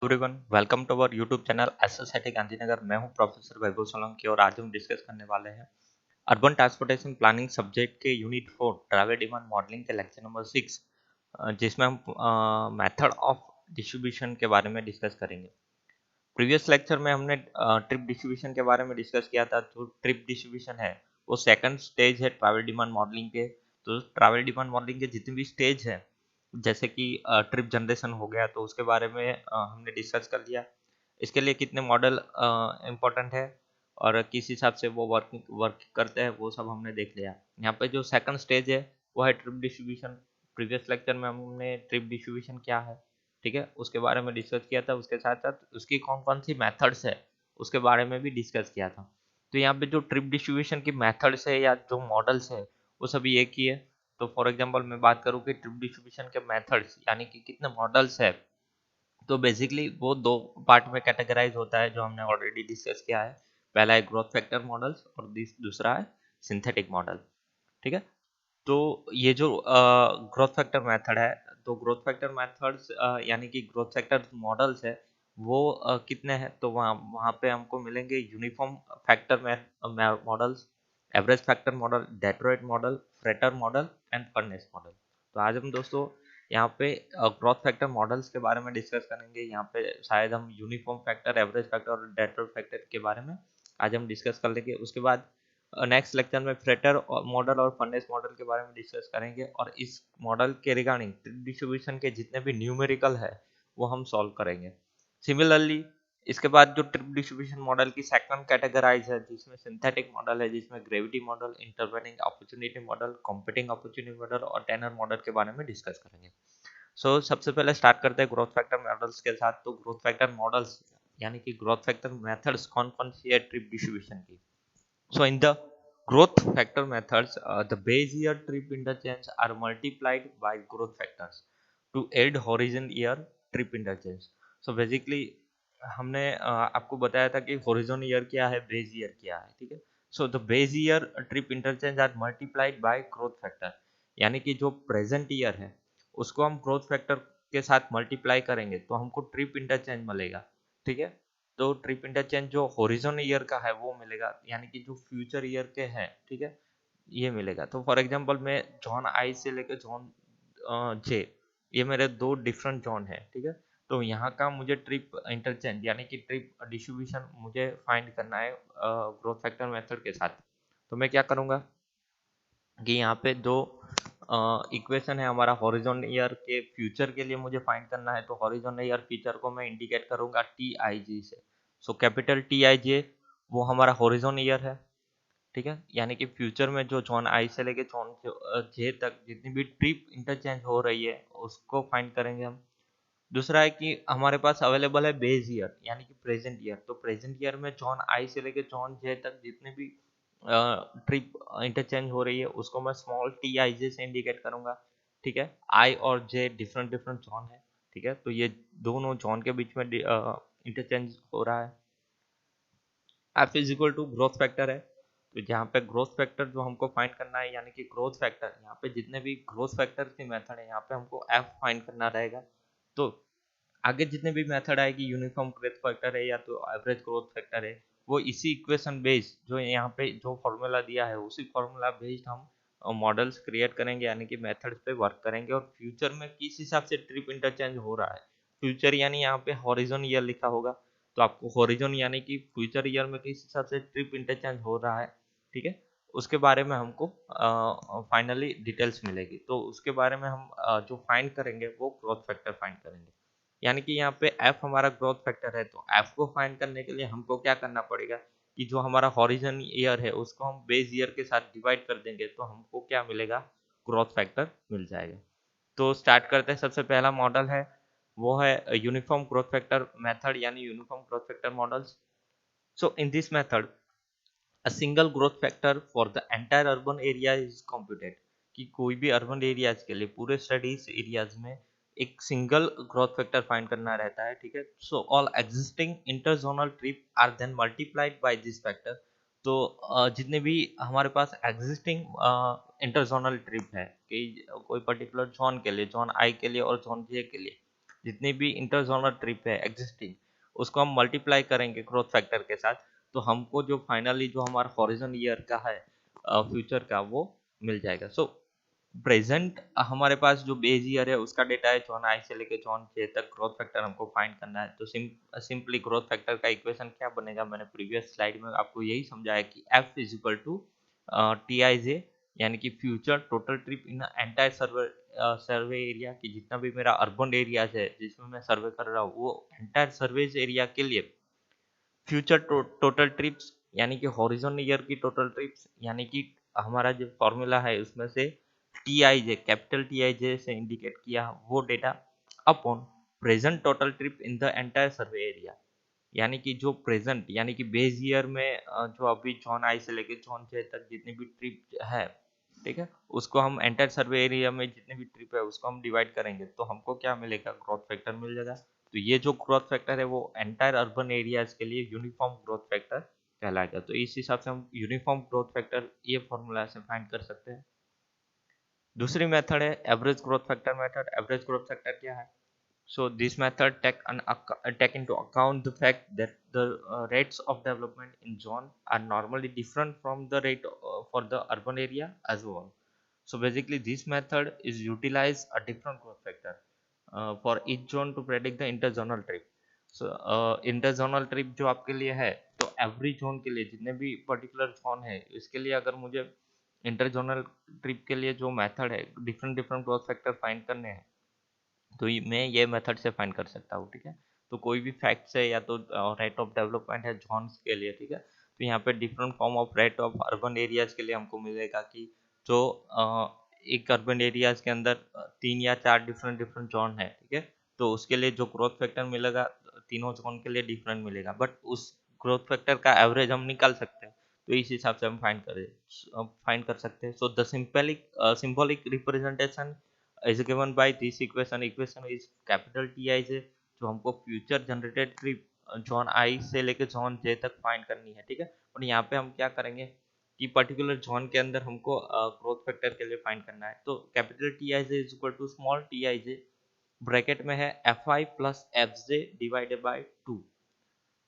Everyone welcome to our YouTube channel SSIT Gandhinagar. मैं हूं professor वैभव सोलंकी और आज हम डिस्कस करने वाले हैं अर्बन ट्रांसपोर्टेशन प्लानिंग सब्जेक्ट के यूनिट 4 ट्रैवल डिमांड मॉडलिंग के लेक्चर नंबर 6, जिसमें हम मेथड ऑफ डिस्ट्रीब्यूशन के बारे में डिस्कस करेंगे। प्रीवियस लेक्चर में हमने ट्रिप डिस्ट्रीब्यूशन के बारे में डिस्कस किया था। जो ट्रिप डिस्ट्रीब्यूशन है वो सेकंड स्टेज है ट्रैवल डिमांड मॉडलिंग के। तो ट्रैवल डिमांड मॉडलिंग के जितने भी स्टेज है, जैसे कि ट्रिप जनरेशन हो गया तो उसके बारे में हमने डिस्कस कर लिया। इसके लिए कितने मॉडल इम्पोर्टेंट है और किस हिसाब से वो वर्क वर्क करते हैं वो सब हमने देख लिया। यहाँ पे जो सेकंड स्टेज है वो है ट्रिप डिस्ट्रीब्यूशन। प्रीवियस लेक्चर में हमने ट्रिप डिस्ट्रीब्यूशन क्या है, ठीक है, उसके बारे में डिस्कस किया था। उसके साथ साथ उसकी कौन कौन सी मेथड्स है उसके बारे में भी डिस्कस किया था। तो यहाँ पे जो ट्रिप डिस्ट्रीब्यूशन की मेथड्स है या जो मॉडल्स है वो सभी एक ही है। तो फॉर एग्जांपल मैं बात करूँ कि ट्रिप डिस्ट्रीब्यूशन के मेथड्स यानी कि कितने मॉडल्स है, तो बेसिकली वो दो पार्ट में कैटेगराइज होता है जो हमने ऑलरेडी डिस्कस किया है। पहला है ग्रोथ फैक्टर मॉडल्स और दूसरा है सिंथेटिक मॉडल, ठीक है। तो ये जो ग्रोथ फैक्टर मेथड है, तो ग्रोथ फैक्टर मेथड्स यानी कि ग्रोथ फैक्टर मॉडल्स है वो कितने हैं, तो वहाँ वहाँ पे हमको मिलेंगे uniform factor models, average factor model, Detroit model, freighter model and furnace model. तो आज हम दोस्तों यहाँ पे ग्रोथ फैक्टर मॉडल्स के बारे में डिस्कस करेंगे। यहाँ पे शायद हम यूनिफॉर्म फैक्टर, एवरेज फैक्टर और डेट्रॉइट फैक्टर के बारे में आज हम डिस्कस कर लेंगे। उसके बाद नेक्स्ट लेक्चर में फ्रेटर मॉडल और फर्नेस मॉडल के बारे में डिस्कस करेंगे और इस मॉडल के रिगार्डिंग डिस्ट्रीब्यूशन के जितने भी न्यूमेरिकल है वो हम सॉल्व करेंगे। सिमिलरली इसके बाद जो ट्रिप डिस्ट्रीब्यूशन मॉडल की सेकंड कैटेगराइज है जिसमें सिंथेटिक मॉडल है, जिसमें gravity model, intervening opportunity model, competing opportunity model और टेनर मॉडल के बारे में डिस्कस करेंगे। सबसे पहले स्टार्ट करते हैं ग्रोथ फैक्टर मॉडल्स के साथ। तो ग्रोथ फैक्टर मॉडल्स यानी कि ग्रोथ फैक्टर मेथड्स कौन कौन सी है ट्रिप डिस्ट्रीब्यूशन की। So in the growth factor methods, the Bayesian trip interchange are multiplied by growth factors to aid horizon year trip interchange. So basically हमने आपको बताया था कि horizon year क्या है, base year क्या है, ठीक है। So the base year trip interchange are multiplied by growth factor, यानी कि जो present year है उसको हम growth factor के साथ मल्टीप्लाई करेंगे तो हमको ट्रिप इंटरचेंज मिलेगा, ठीक है। तो ट्रिप इंटरचेंज जो होरिजोन ईयर का है वो मिलेगा, यानी कि जो फ्यूचर ईयर के हैं, ठीक है, ये मिलेगा। तो फॉर एग्जांपल मैं जॉन आई से लेकर जॉन जे, ये मेरे दो डिफरेंट जॉन है, ठीक है। तो यहाँ का मुझे ट्रिप इंटरचेंज यानी कि ट्रिप डिस्ट्रीब्यूशन मुझे फाइंड करना है ग्रोथ फैक्टर मेथड के साथ। तो मैं क्या करूँगा कि यहाँ पे दो इक्वेशन है हमारा हॉरिजॉन ईयर के फ्यूचर के लिए मुझे फाइंड करना है। तो हॉरिजॉन ईयर फ्यूचर को मैं इंडिकेट करूंगा टी आई जी से। सो कैपिटल टी आई जे वो हमारा हॉरिजॉन ईयर है, ठीक है। यानी कि फ्यूचर में जो जॉन आई से लेके जॉन जे तक जितनी भी ट्रिप इंटरचेंज हो रही है उसको फाइंड करेंगे हम। दूसरा है कि हमारे पास अवेलेबल है बेस ईयर यानी कि प्रेजेंट ईयर। तो प्रेजेंट ईयर में जॉन आई से लेके जॉन जे तक जितने भी ट्रिप इंटरचेंज हो रही है उसको मैं स्मॉल टी आई जे से इंडिकेट करूंगा, ठीक है। आई और जे डिफरेंट डिफरेंट जॉन है, ठीक है। तो ये दोनों जॉन के बीच में इंटरचेंज हो रहा है। F is equal to growth factor है। तो जहाँ पे ग्रोथ फैक्टर जो हमको फाइंड करना है यानी कि ग्रोथ फैक्टर, यहाँ पे जितने भी ग्रोथ फैक्टर की मेथड है यहाँ पे हमको एफ फाइंड करना रहेगा। तो आगे जितने भी मेथड आएगी, यूनिफॉर्म ग्रोथ फैक्टर है या तो एवरेज ग्रोथ फैक्टर है, वो इसी इक्वेशन बेस्ड जो यहाँ पे जो फॉर्मूला दिया है उसी फॉर्मूला बेस्ड हम मॉडल्स क्रिएट करेंगे यानी कि मेथड्स पे वर्क करेंगे। और फ्यूचर में किस हिसाब से ट्रिप इंटरचेंज हो रहा है, फ्यूचर यानी यहाँ पे हॉरिजॉन ईयर लिखा होगा, तो आपको हॉरिजॉन यानी कि फ्यूचर ईयर में किस हिसाब से ट्रिप इंटरचेंज हो रहा है, ठीक है, उसके बारे में हमको फाइनली डिटेल्स मिलेगी। तो उसके बारे में हम जो फाइंड करेंगे वो ग्रोथ फैक्टर फाइंड करेंगे। यानी कि यहाँ पे एफ हमारा ग्रोथ फैक्टर है। तो एफ को फाइंड करने के लिए हमको क्या करना पड़ेगा कि जो हमारा हॉरिजन ईयर है उसको हम बेस ईयर के साथ डिवाइड कर देंगे तो हमको क्या मिलेगा, ग्रोथ फैक्टर मिल जाएगा। तो स्टार्ट करते हैं। सबसे पहला मॉडल है वो है यूनिफॉर्म ग्रोथ फैक्टर मेथड यानी uniform growth factor models. So in this method a single growth factor for the entire urban area is computed, कि कोई भी अर्बन एरियाज के लिए पूरे स्टडीज एरियाज में एक सिंगल ग्रोथ फैक्टर फाइंड करना रहता है, ठीक है। So all existing interzonal trip are then multiplied by this factor. तो जितने भी हमारे पास एग्जिस्टिंग इंटरजोनल ट्रिप है कि कोई पर्टिकुलर जोन के लिए, जोन आई के लिए और जोन जे के लिए, जितनी भी इंटरजोनल ट्रिप है एग्जिस्टिंग, उसको हम मल्टीप्लाई करेंगे ग्रोथ फैक्टर के साथ, तो हमको जो फाइनली जो हमारा हॉरिजन ईयर का है फ्यूचर का, वो मिल जाएगा। सो प्रेजेंट हमारे पास जो बेस ईयर है उसका डेटा है जॉन आई से लेके जॉन जे तक, ग्रोथ फैक्टर हमको फाइंड करना है। तो सिंपली ग्रोथ फैक्टर का इक्वेशन क्या बनेगा, मैंने प्रीवियस स्लाइड में आपको यही समझाया कि F is equal to T I J, यानी कि future total trip in entire survey area, की जितना भी मेरा अर्बन एरियाज है जिसमें मैं सर्वे कर रहा हूँ, वो एंटायर सर्वेज एरिया के लिए फ्यूचर टोटल ट्रिप्स, यानी कि हॉरिजॉन ईयर की टोटल ट्रिप्स, यानी कि हमारा जो फॉर्मूला है उसमें से T I J, capital T I J से इंडिकेट किया वो data, upon present total trip in the entire survey area, यानी कि जो प्रेजेंट यानी कि बेस ईयर में जो अभी जॉन आई से लेके जॉन जे तक जितनी भी ट्रिप है, ठीक है, उसको हम एंटायर सर्वे एरिया में जितने भी ट्रिप है उसको हम डिवाइड करेंगे, तो हमको क्या मिलेगा, ग्रोथ फैक्टर मिल जाएगा। तो ये जो ग्रोथ फैक्टर है वो एंटायर अर्बन एरियाज के लिए यूनिफॉर्म ग्रोथ फैक्टर कहलाएगा। तो इस हिसाब से हम यूनिफॉर्म ग्रोथ फैक्टर ये फॉर्मूला से फाइंड कर सकते हैं। दूसरी मेथड है average growth factor method. Average growth factor क्या है? So this method take into account the fact that the rates of development in zone are normally different from the rate for the urban area as well. So basically this method is utilize a different growth factor for each zone to predict the interzonal trip. So interzonal trip जो आपके लिए है, तो every zone के लिए जितने भी particular zone है इसके लिए अगर मुझे इंटरजोनल ट्रिप के लिए जो मेथड है different different growth factor find करने हैं, तो मैं ये मेथड से फाइंड कर सकता हूँ, ठीक है। तो कोई भी फैक्ट्स है या तो रेट ऑफ डेवलपमेंट है जोन्स के लिए, ठीक है, तो यहाँ पे different form of rate of urban areas के लिए हमको मिलेगा कि जो एक अर्बन एरियाज के अंदर 3 या 4 डिफरेंट डिफरेंट जोन है, ठीक है, तो उसके लिए जो ग्रोथ फैक्टर मिलेगा तीनों जोन के लिए डिफरेंट मिलेगा, बट उस ग्रोथ फैक्टर का एवरेज हम निकाल सकते हैं, तो इस हिसाब से हम फाइंड कर सकते हैं। So the symbolic representation is given by this equation is capital TI से जो हमको future generated trip zone I से लेके जोन जे तक फाइंड करनी है, ठीक है। और यहाँ पे हम क्या करेंगे कि पर्टिकुलर जोन के अंदर हमको ग्रोथ फैक्टर के लिए फाइंड करना है, तो capital T I J is equal to small T I J, bracket में है F I plus F J divided by 2।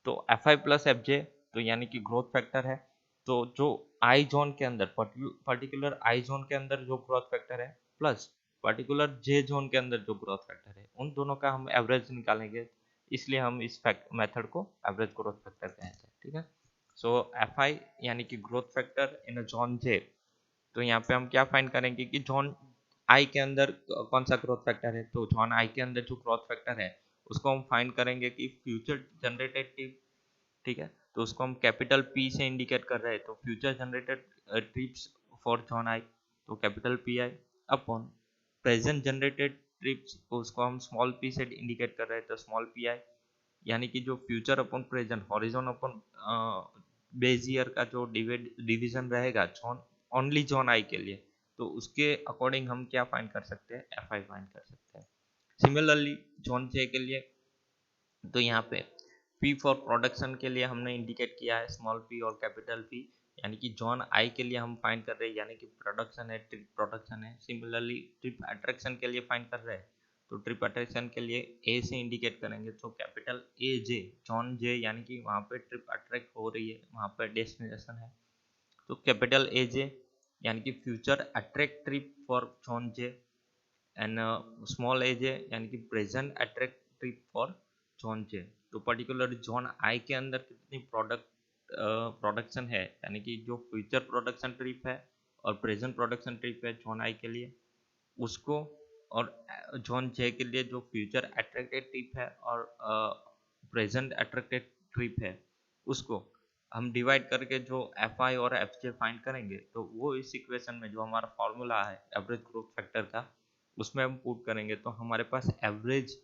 तो F I plus F J तो यानी कि ग्रोथ फैक्टर है, तो जो आई जोन के अंदर पर्टिकुलर आई जोन के अंदर जो ग्रोथ फैक्टर है प्लस पर्टिकुलर जे जोन के अंदर जो ग्रोथ फैक्टर है, उन दोनों का हम एवरेज निकालेंगे, इसलिए हम इस मेथड को एवरेज ग्रोथ फैक्टर कहते हैं, ठीक है। सो एफ आई यानी कि growth factor in zone J, तो यहाँ पे हम क्या फाइंड करेंगे कि जोन आई के अंदर कौन सा ग्रोथ फैक्टर है, तो जोन आई के अंदर जो ग्रोथ फैक्टर है उसको हम फाइंड करेंगे कि फ्यूचर जनरेटेड, ठीक है, तो उसको हम कैपिटल पी से इंडिकेट कर रहे हैं, तो future generated trips for zone I, तो capital P I, upon present generated trips को उसको हम स्मॉल पी से इंडिकेट कर रहे हैं, तो स्मॉल पी आई, यानी कि जो future upon present horizon upon base year का जो डिवीजन रहेगा जॉन ओनली जॉन आई के लिए, तो उसके अकॉर्डिंग हम क्या फाइंड कर सकते हैं, एफ आई फाइंड कर सकते हैं। सिमिलरली जॉन जे के लिए, तो यहाँ पे P फॉर प्रोडक्शन के लिए हमने इंडिकेट किया है स्मॉल p और कैपिटल P, यानी कि जॉन आई के लिए हम फाइंड कर रहे हैं, यानी कि प्रोडक्शन है, ट्रिप प्रोडक्शन है। सिमिलरली ट्रिप अट्रैक्शन के लिए फाइंड कर रहे हैं, तो ट्रिप अट्रैक्शन के लिए ए से इंडिकेट करेंगे, तो कैपिटल ए जे जॉन जे, यानी कि वहाँ पे ट्रिप अट्रैक्ट हो रही है, वहाँ पे डेस्टिनेशन है, तो कैपिटल ए जे यानी कि future attract trip for zone J, and small A J यानी कि present attract trip for zone J. तो पर्टिकुलर जोन आई के अंदर कितनी प्रोडक्शन है, यानी कि जो फ्यूचर प्रोडक्शन ट्रिप है और प्रेजेंट प्रोडक्शन ट्रिप है जोन आई के लिए उसको, और जोन जे के लिए जो फ्यूचर अट्रैक्टेड ट्रिप है और प्रेजेंट अट्रैक्टेड ट्रिप है उसको हम डिवाइड करके जो एफ आई और एफ जे फाइंड करेंगे, तो वो इस इक्वेशन में जो हमारा फॉर्मूला है एवरेज ग्रोथ फैक्टर का उसमें हम पुट करेंगे, तो हमारे पास एवरेज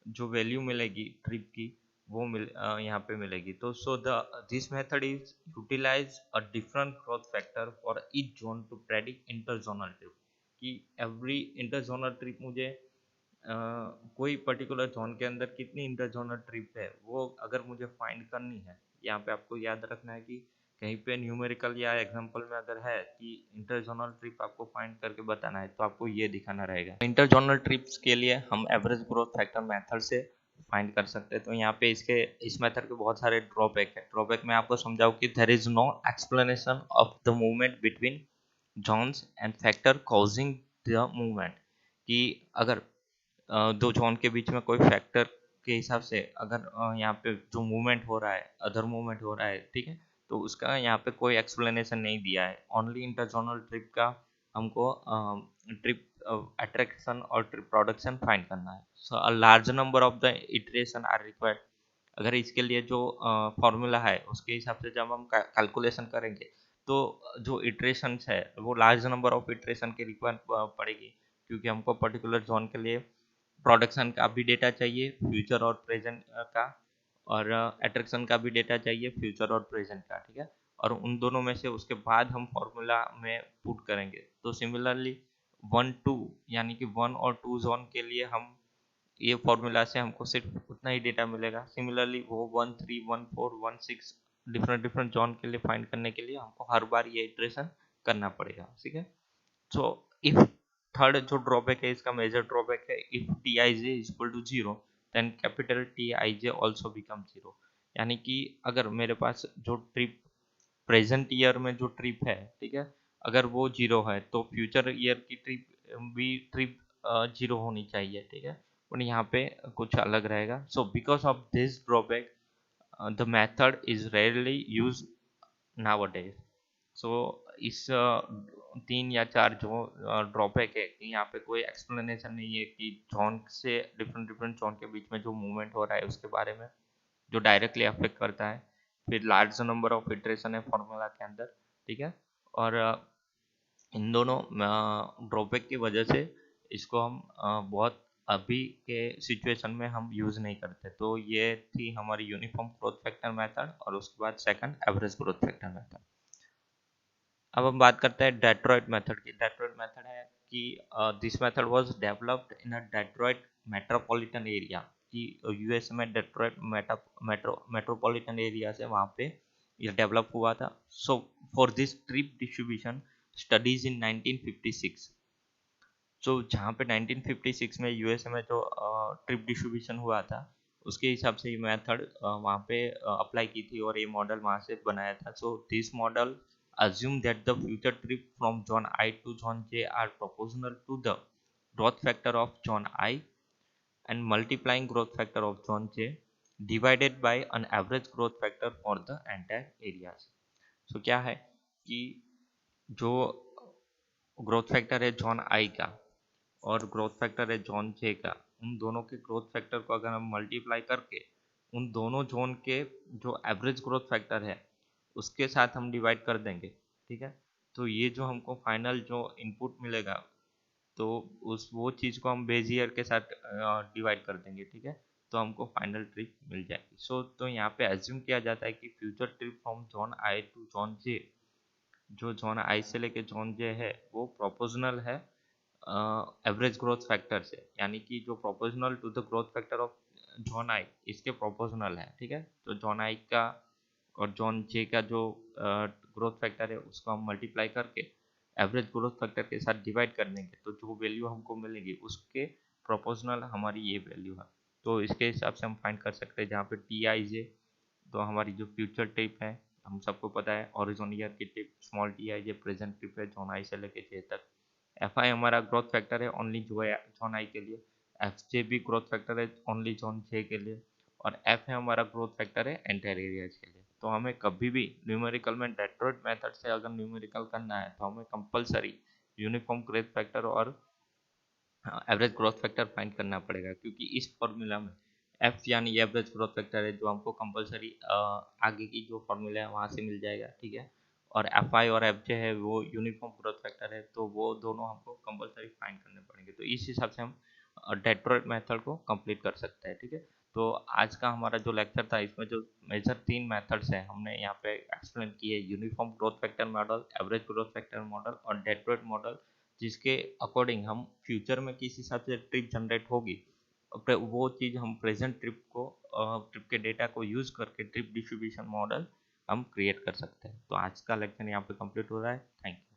जो वैल्यू मिलेगी ट्रिप की वो यहाँ पे मिलेगी। तो so the this method is utilise a different growth factor for each zone to predict interzonal trip, कि एवरी इंटरजोनल ट्रिप मुझे कोई पर्टिकुलर जोन के अंदर कितनी इंटरजोनल ट्रिप है वो अगर मुझे फाइंड करनी है, यहाँ पे आपको याद रखना है कि कहीं पे न्यूमेरिकल या एग्जांपल में अगर है कि इंटरजोनल ट्रिप आपको फाइंड करके बताना है तो आपको ये दिखाना रहेगा। इंटरजोनल ट्रिप्स के लिए हम एवरेज ग्रोथ फैक्टर मेथड से फाइंड कर सकते हैं। तो यहाँ पे इस मेथड के बहुत सारे ड्रॉबैक है। ड्रॉबैक में आपको समझाऊँ कि there is no explanation of the movement between zones and factor causing the movement, कि अगर दो जोन के बीच में कोई फैक्टर के हिसाब से अगर यहाँ पे जो मूवमेंट हो रहा है, अदर मूवमेंट हो रहा है, ठीक है, तो उसका यहाँ पे कोई एक्सप्लेनेशन नहीं दिया है। ओनली इंटरजोनल ट्रिप का हमको ट्रिप अट्रैक्शन और ट्रिप प्रोडक्शन फाइंड करना है। So a large number of the iteration are required. अगर इसके लिए जो फॉर्मूला है उसके हिसाब से जब हम कैलकुलेशन करेंगे तो जो इटरेशंस है वो लार्ज नंबर ऑफ इटरेशन के रिक्वायर पड़ेगी, क्योंकि हमको पर्टिकुलर जोन के लिए प्रोडक्शन का भी डेटा चाहिए, फ्यूचर और प्रेजेंट का, और अट्रैक्शन का भी डेटा चाहिए, फ्यूचर और प्रेजेंट का, ठीक है। और उन दोनों में से उसके बाद हम फॉर्मूला में पुट करेंगे। तो सिमिलरली 1 2 यानी कि 1 और 2 जोन के लिए हम ये फॉर्मूला से हमको सिर्फ उतना ही डेटा मिलेगा। सिमिलरली वो 1 3 1 4 1 6 डिफरेंट डिफरेंट जोन के लिए फाइंड करने के लिए हमको हर बार ये इटरेशन करना पड़ेगा, ठीक है। सो इफ थर्ड जो ड्रॉबैक है, इसका मेजर ड्रॉबैक है, if T I J is equal to zero then capital T I J also become zero. यानी कि अगर मेरे पास जो ट्रिप प्रेजेंट ईयर में जो ट्रिप है, ठीक है, अगर वो जीरो है तो फ्यूचर ईयर की ट्रिप जीरो होनी चाहिए, ठीक है। और यहाँ पे कुछ अलग रहेगा। So because of this drawback the method is rarely use nowadays. So इस 3 या 4 जो ड्रॉबैक है कि यहाँ पे कोई एक्सप्लेनेशन नहीं है कि जॉन से डिफरेंट डिफरेंट जॉन के बीच में जो मूवमेंट हो रहा है उसके बारे में, जो डायरेक्टली अफेक्ट करता है। फिर लार्ज नंबर ऑफ इटरेशन है फॉर्मूला के अंदर, ठीक है। और इन दोनों ड्रॉबैक की वजह से इसको हम बहुत अभी के सिचुएशन में हम यूज़ नहीं करते। तो ये थी हमारी यूनिफॉर्म ग्रोथ फैक्टर मेथड, और उसके बाद second average growth factor method. अब हम बात करते हैं डेट्रॉइट मेथड की। डेट्रॉइट मेथड है कि this method was developed in a Detroit metropolitan area, कि यूएस में डेट्रॉइट मेट्रोपॉलिटन एरिया से वहाँ पे ये डेवलप हुआ था। So for this trip distribution studies in 1956। सो जहाँ पे 1956 में यूएसए में जो ट्रिप डिस्ट्रीब्यूशन हुआ था उसके हिसाब से ये मेथड वहाँ पे अप्लाई की थी और ये मॉडल वहाँ से बनाया था। So this model assume that the future trip from zone I to zone J are proportional to the growth factor of zone I and multiplying growth factor of zone J divided by an average growth factor for the entire areas. So क्या है कि जो growth factor है zone I का और growth factor है zone जे का, उन दोनों के ग्रोथ फैक्टर को अगर हम मल्टीप्लाई करके उन दोनों जोन के जो एवरेज ग्रोथ फैक्टर है उसके साथ हम डिवाइड कर देंगे, ठीक है। तो ये जो हमको फाइनल जो इनपुट मिलेगा तो उस वो चीज़ को हम बेज ईयर के साथ डिवाइड कर देंगे, ठीक है। तो हमको फाइनल ट्रिप मिल जाएगी। सो तो यहाँ पे एज्यूम किया जाता है कि future trip from zone I to zone J, जो जोन आई से लेके जोन जे है वो प्रोपोर्शनल है एवरेज ग्रोथ फैक्टर से, यानी कि जो proportional to the growth factor of zone I इसके प्रोपोर्शनल है, ठीक है। तो जोन आई का और जोन जे का जो ग्रोथ फैक्टर है उसको हम मल्टीप्लाई करके एवरेज ग्रोथ फैक्टर के साथ डिवाइड कर देंगे तो जो वैल्यू हमको मिलेगी उसके प्रोपोर्शनल हमारी ये वैल्यू है। तो इसके हिसाब से हम फाइंड कर सकते हैं जहाँ पे टी आई जे तो हमारी जो फ्यूचर टिप है, हम सबको पता है हॉरिजॉन ईयर की tip small T I J present tip है जोन आई से लेके जे तक। एफ आई हमारा ग्रोथ फैक्टर है ओनली जोन आई के लिए, एफ जे भी ग्रोथ फैक्टर है ओनली जोन जे के लिए, और एफ है हमारा ग्रोथ फैक्टर है एंटायर एरियाज के लिए। तो हमें कभी भी न्यूमेरिकल में डेट्रॉइट मेथड से अगर न्यूमेरिकल करना है तो हमें कंपलसरी यूनिफॉर्म ग्रोथ फैक्टर और एवरेज ग्रोथ फैक्टर फाइंड करना पड़ेगा, क्योंकि इस फॉर्मूला में एफ यानी एवरेज ग्रोथ फैक्टर है जो हमको कंपलसरी आगे की जो फॉर्मूला है वहाँ से मिल जाएगा, ठीक है। और एफ आई और एफ जे है वो यूनिफॉर्म ग्रोथ फैक्टर है, तो वो दोनों हमको कंपलसरी फाइंड करने पड़ेंगे। तो इस हिसाब से हम डेट्रॉइट मेथड को कंप्लीट कर सकते हैं, ठीक है। तो आज का हमारा जो लेक्चर था इसमें जो मेजर 3 मेथड्स हैं हमने यहाँ पे एक्सप्लेन किए, uniform growth factor model, average growth factor model और डेट्रॉइट मॉडल, जिसके अकॉर्डिंग हम फ्यूचर में किस हिसाब से ट्रिप जनरेट होगी वो चीज़ हम प्रेजेंट ट्रिप के डेटा को यूज़ करके ट्रिप डिस्ट्रीब्यूशन मॉडल हम क्रिएट कर सकते हैं। तो आज का लेक्चर यहाँ पे कंप्लीट हो रहा है। Thank you.